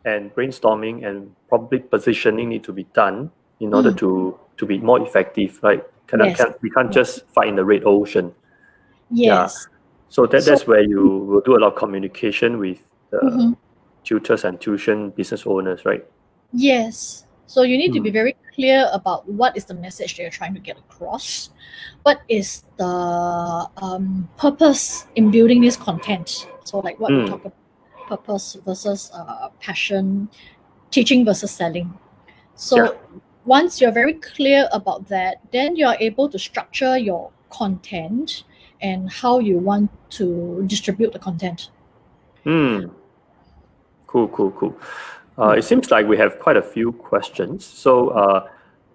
and brainstorming and probably positioning need to be done in order to be more effective, right? We can't just fight in the red ocean. Yes. Yeah. So that's where you will do a lot of communication with the tutors and tuition business owners, right? Yes. So you need to be very clear about what is the message that you're trying to get across. What is the purpose in building this content? So like what we talk about, purpose versus passion, teaching versus selling. So once you're very clear about that, then you're able to structure your content and how you want to distribute the content. Cool. It seems like we have quite a few questions. So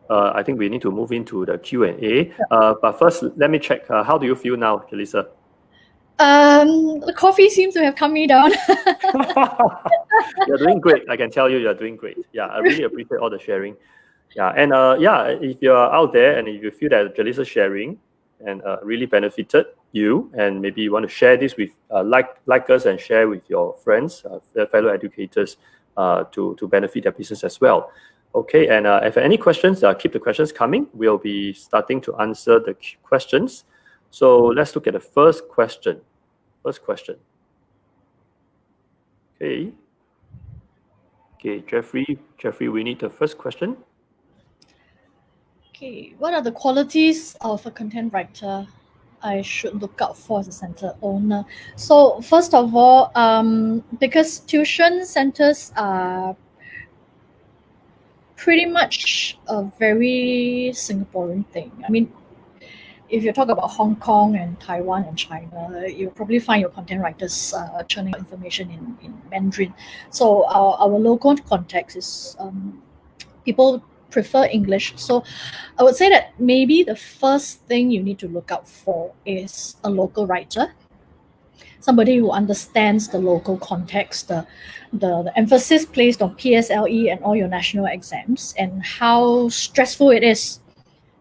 I think we need to move into the Q&A. But first, let me check. How do you feel now, Jelissa? The coffee seems to have calmed me down. You're doing great. I can tell you're doing great. Yeah, I really appreciate all the sharing. Yeah, and if you're out there and if you feel that Jelissa's sharing and really benefited you, and maybe you want to share this with like us and share with your friends, fellow educators, to benefit their business as well. Okay, and if any questions, keep the questions coming. We'll be starting to answer the questions. So let's look at the first question. Okay, Jeffrey, we need the first question. Okay, what are the qualities of a content writer I should look out for as a center owner? So first of all, because tuition centers are pretty much a very Singaporean thing. I mean, if you talk about Hong Kong and Taiwan and China, you'll probably find your content writers churning out information in Mandarin. So our local context is people prefer English. So I would say that maybe the first thing you need to look out for is a local writer, somebody who understands the local context, the emphasis placed on PSLE and all your national exams, and how stressful it is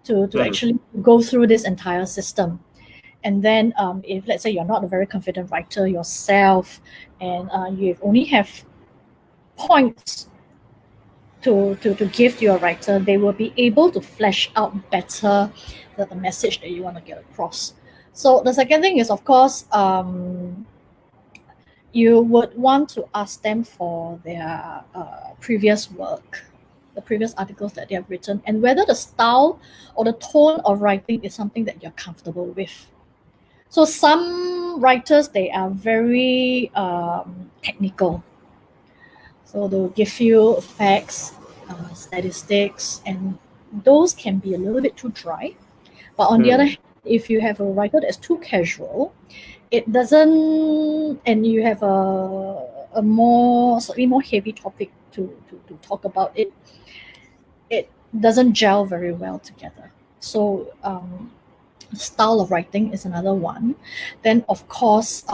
to actually go through this entire system. And then if let's say you're not a very confident writer yourself, and you only have points to give to your writer, they will be able to flesh out better the message that you want to get across. So the second thing is, of course, you would want to ask them for their previous work, the previous articles that they have written, and whether the style or the tone of writing is something that you're comfortable with. So some writers, they are very technical. So they'll give you facts, statistics, and those can be a little bit too dry. But on the other hand, if you have a writer that's too casual, it doesn't, and you have a slightly more heavy topic to talk about, it doesn't gel very well together. So style of writing is another one. Then of course,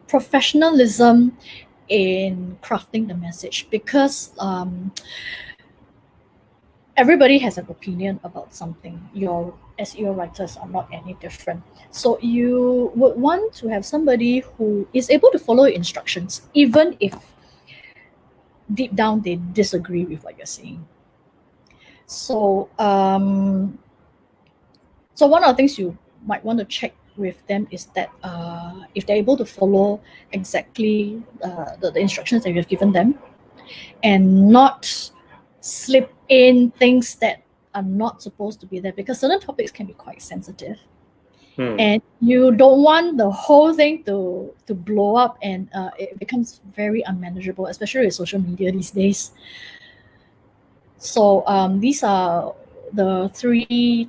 professionalism in crafting the message, because everybody has an opinion about something. Your SEO writers are not any different. So you would want to have somebody who is able to follow instructions, even if deep down they disagree with what you're saying. So so one of the things you might want to check with them is that if they're able to follow exactly the instructions that you've given them, and not slip in things that are not supposed to be there, because certain topics can be quite sensitive. And you don't want the whole thing to blow up, and it becomes very unmanageable, especially with social media these days. So these are the three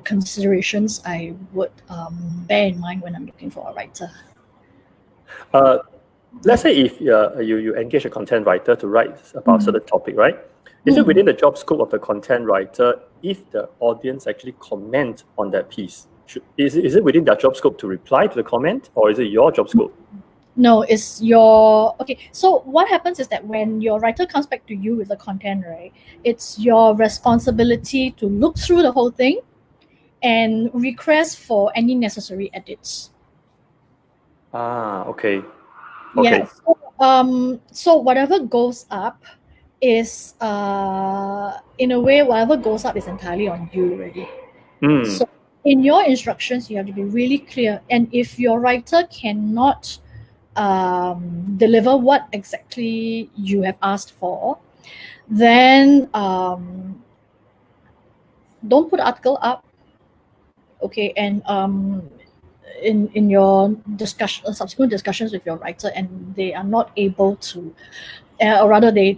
considerations I would bear in mind when I'm looking for a writer. Let's say if you engage a content writer to write about a certain topic, right? Is it within the job scope of the content writer if the audience actually comment on that piece? Is it within their job scope to reply to the comment, or is it your job scope? No, it's your... Okay, so what happens is that when your writer comes back to you with the content, right, it's your responsibility to look through the whole thing and request for any necessary edits. Okay. Yeah. So whatever goes up is in a way, whatever goes up is entirely on you already. So in your instructions, you have to be really clear. And if your writer cannot deliver what exactly you have asked for, then don't put the article up. Okay, and in your subsequent discussions with your writer, and they are not able to, or rather they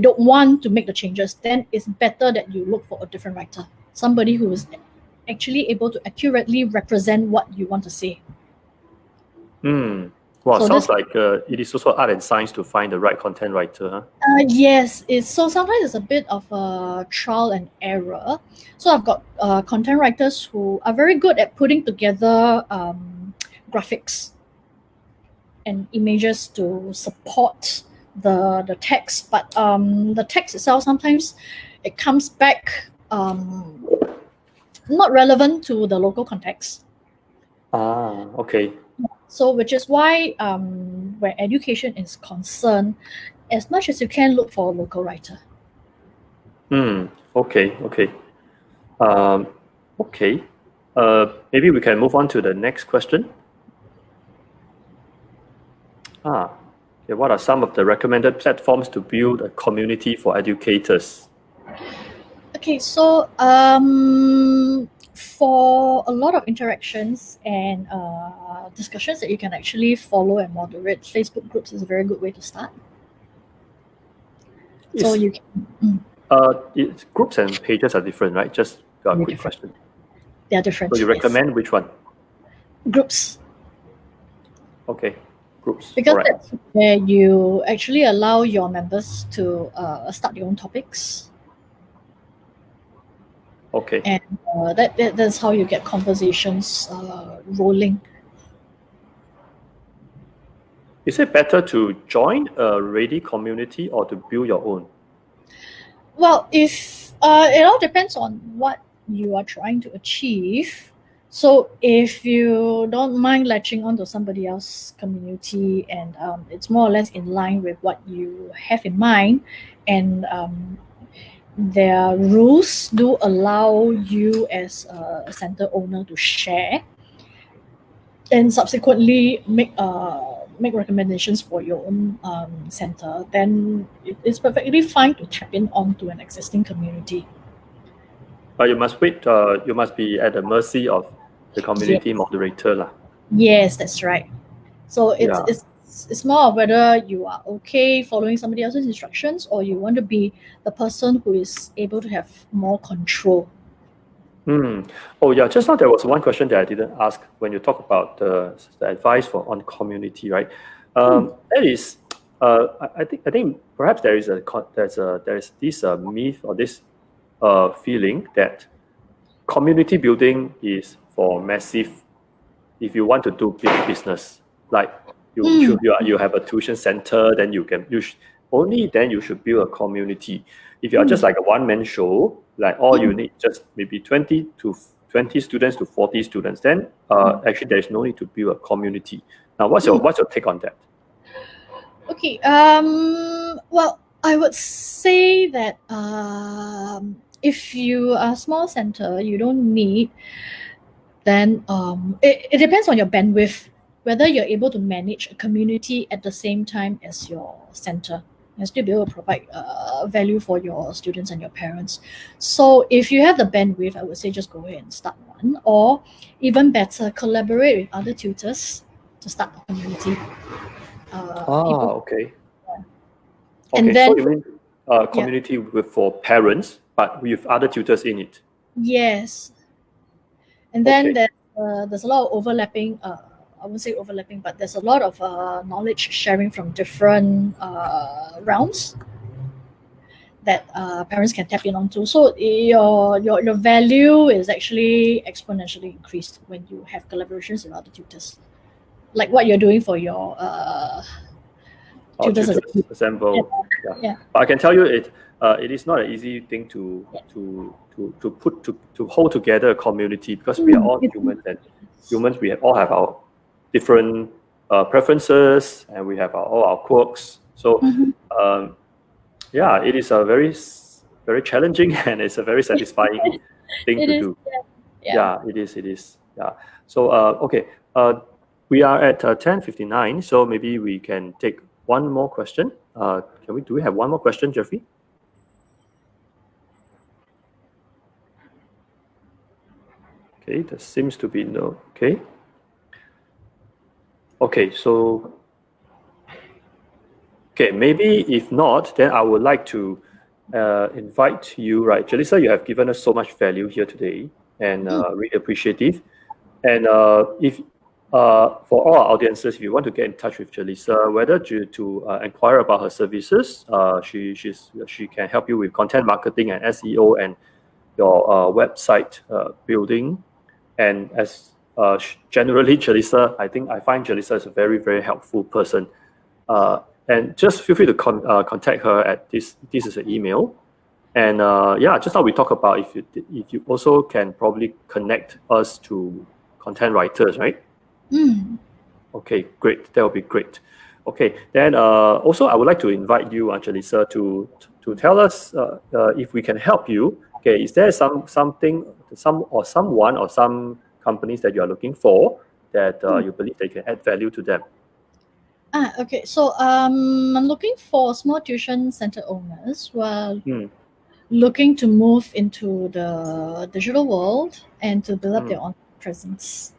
don't want to make the changes, then it's better that you look for a different writer, somebody who is actually able to accurately represent what you want to say. Well, so sounds like it is also art and science to find the right content writer, huh? Yes, so sometimes it's a bit of a trial and error. So I've got content writers who are very good at putting together graphics and images to support the text, but the text itself, sometimes it comes back not relevant to the local context. Okay. So which is why where education is concerned, as much as you can, look for a local writer. Okay. Maybe we can move on to the next question. Okay, what are some of the recommended platforms to build a community for educators? Okay, so for a lot of interactions and discussions that you can actually follow and moderate, Facebook groups is a very good way to start. So you can... groups and pages are different, right? Just a quick question. They are different. So you recommend which one? Groups. Okay, groups. Because that's where you actually allow your members to start their own topics. Okay. And that's how you get conversations rolling. Is it better to join a ready community or to build your own? Well, if it all depends on what you are trying to achieve. So if you don't mind latching onto somebody else's community, and it's more or less in line with what you have in mind, and their rules do allow you as a center owner to share and subsequently make recommendations for your own center, then it's perfectly fine to tap in onto an existing community. But you must wait. You must be at the mercy of the community moderator, Yes, that's right. So it's more of whether you are okay following somebody else's instructions, or you want to be the person who is able to have more control. Oh yeah, just now there was one question that I didn't ask when you talk about the advice on community, right? That is, I think perhaps there is this myth or this feeling that community building is for massive. If you want to do big business, like you have a tuition center, then only then you should build a community. If you are just like a one-man show, like all you need just maybe 20 students to 40 students, then actually there is no need to build a community. Now, what's your take on that? Okay. Well, I would say that if you are a small center, you don't need, then it depends on your bandwidth, whether you're able to manage a community at the same time as your center and still be able to provide value for your students and your parents. So if you have the bandwidth, I would say just go ahead and start one, or even better, collaborate with other tutors to start a community. Okay. And Okay, then, so you mean community for parents, but with other tutors in it? yes. And then Okay. there's a lot of overlapping, I wouldn't say overlapping, but there's a lot of knowledge sharing from different realms that parents can tap in onto. So your value is actually exponentially increased when you have collaborations with other tutors, like what you're doing for your tutors. Assemble. Yeah. But I can tell you, it is not an easy thing to hold together a community, because we are all humans, and humans, we all have our different preferences, and we have all our quirks. So yeah, it is a very challenging and it's a very satisfying thing to do. Yeah, it is. Yeah. So okay, we are at 10:59, so maybe we can take one more question. Do we have one more question, Jeffrey? Okay, there seems to be no. Okay, so maybe if not, then I would like to invite you, right? Jelissa, you have given us so much value here today, and really appreciative. And if for all our audiences, if you want to get in touch with Jelissa, whether to inquire about her services, she can help you with content marketing and SEO and your website building. And as generally, Jelissa, I find Jelissa is a very, very helpful person. And just feel free to contact her at this is an email. And yeah, just now we talk about if you also can probably connect us to content writers, right? Okay, great. That would be great. Okay, then also I would like to invite you, Jelissa, to tell us if we can help you. Okay, is there some companies that you are looking for that you believe they can add value to them? Okay. So I'm looking for small tuition center owners who are looking to move into the digital world and to build up their own presence.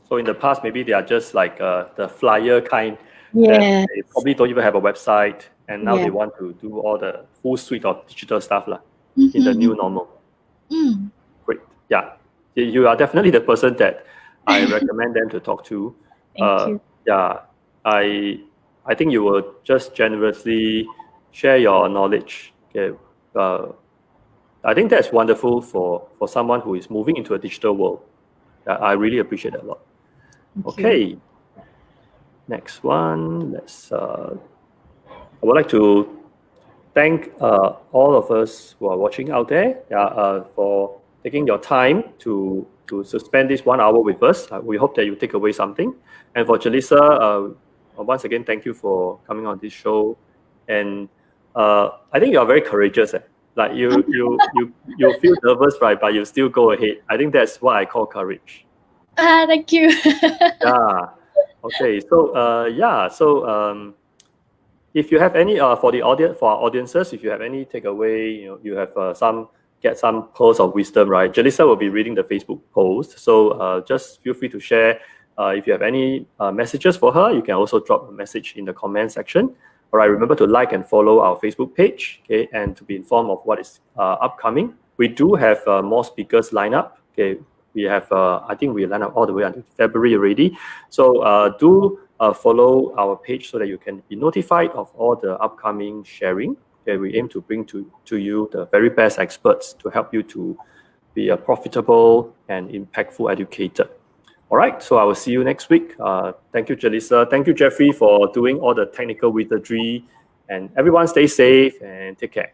So in the past, maybe they are just like the flyer kind. Yes. They probably don't even have a website, and now they want to do all the full suite of digital stuff in the new normal. Great. Yeah. You are definitely the person that I recommend them to talk to. Thank you. Yeah. I think you will just generously share your knowledge. Okay. I think that's wonderful for someone who is moving into a digital world. I really appreciate that a lot. Okay. Next one. Let's. I would like to thank all of us who are watching out there for taking your time to spend this 1 hour with us. We hope that you take away something. And for Jelissa, once again, thank you for coming on this show. And I think you are very courageous. Like you feel nervous, right? But you still go ahead. I think that's what I call courage. Thank you. Yeah. Okay. So if you have any for our audiences, if you have any takeaway, you have get some pearls of wisdom, right? Jelissa will be reading the Facebook post, so just feel free to share. If you have any messages for her, you can also drop a message in the comment section. All right, remember to like and follow our Facebook page, okay, and to be informed of what is upcoming. We do have more speakers lined up. Okay, we have I think we lined up all the way until February already. So do follow our page so that you can be notified of all the upcoming sharing. Okay, we aim to bring to you the very best experts to help you to be a profitable and impactful educator. All right, so I will see you next week. Thank you, Jelissa. Thank you, Jeffrey, for doing all the technical wizardry. And everyone stay safe and take care.